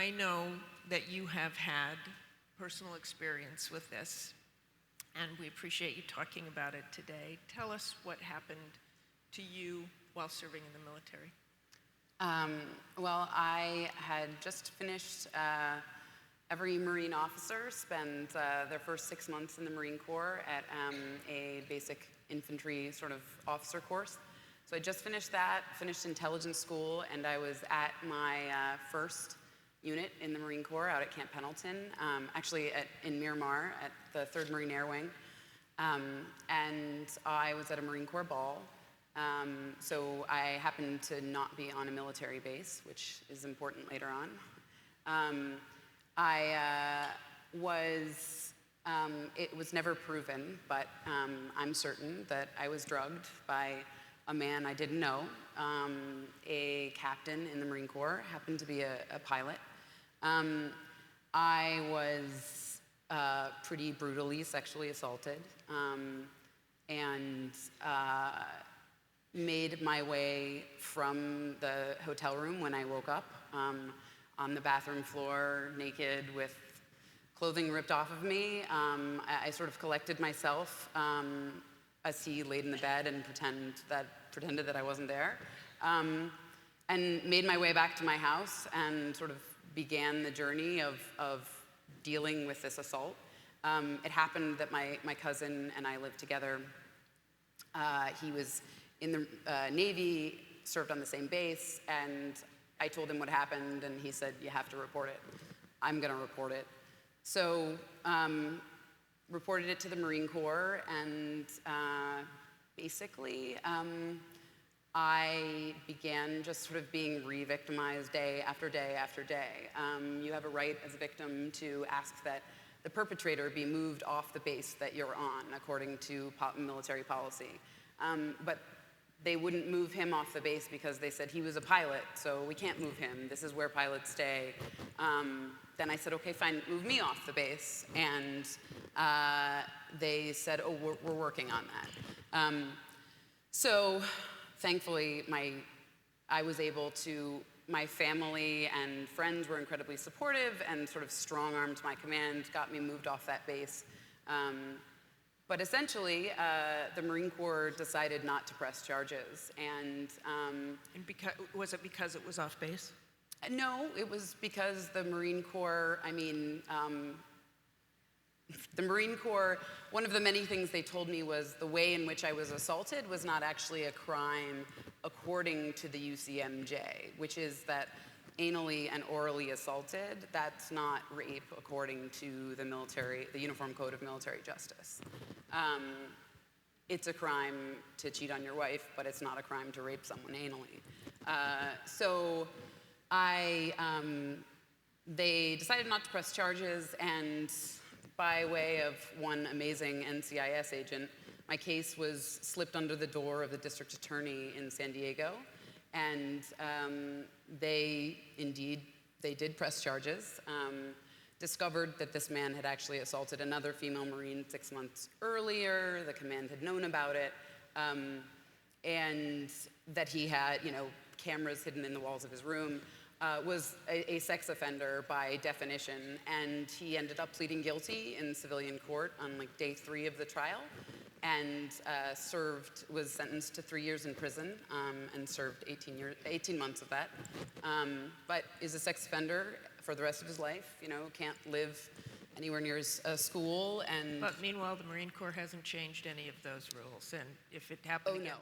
I know that you have had personal experience with this, and we appreciate you talking about it today. Tell us what happened to you while serving in the military. Well, I had just finished. Every Marine officer spends their first 6 months in the Marine Corps at a basic infantry sort of officer course. So I just finished that, finished intelligence school, and I was at my first unit in the Marine Corps out at Camp Pendleton, actually in Miramar at the 3rd Marine Air Wing. And I was at a Marine Corps ball. So I happened to not be on a military base, which is important later on. It was never proven, but I'm certain that I was drugged by a man I didn't know, a captain in the Marine Corps, happened to be a pilot. I was pretty brutally sexually assaulted, and made my way from the hotel room when I woke up on the bathroom floor, naked with clothing ripped off of me. I sort of collected myself as he laid in the bed and pretended that I wasn't there, and made my way back to my house and sort of began the journey of dealing with this assault. It happened that my cousin and I lived together. He was in the Navy, served on the same base, and I told him what happened, and he said, "You have to report it." I'm gonna report it. So, reported it to the Marine Corps, and basically, I began just sort of being re-victimized day after day after day. You have a right as a victim to ask that the perpetrator be moved off the base that you're on, according to military policy. But they wouldn't move him off the base because they said he was a pilot, so we can't move him. This is where pilots stay. Then I said, okay, fine, move me off the base. And they said, oh, we're working on that. So thankfully, I was able to, my family and friends were incredibly supportive and sort of strong-armed my command, got me moved off that base. But essentially, the Marine Corps decided not to press charges. And was it because it was off base? No, it was because the Marine Corps, the Marine Corps, one of the many things they told me was the way in which I was assaulted was not actually a crime according to the UCMJ, which is that anally and orally assaulted, that's not rape according to the Uniform Code of Military Justice. It's a crime to cheat on your wife, but it's not a crime to rape someone anally. So they decided not to press charges, and by way of one amazing NCIS agent, my case was slipped under the door of the district attorney in San Diego, and they did press charges, discovered that this man had actually assaulted another female Marine 6 months earlier, the command had known about it, and that he had, cameras hidden in the walls of his room, was a sex offender by definition, and he ended up pleading guilty in civilian court on day 3 of the trial, and was sentenced to 3 years in prison, and served 18 months of that, but is a sex offender for the rest of his life, can't live anywhere near a school. And but meanwhile, the Marine Corps hasn't changed any of those rules, and if it happened again. No.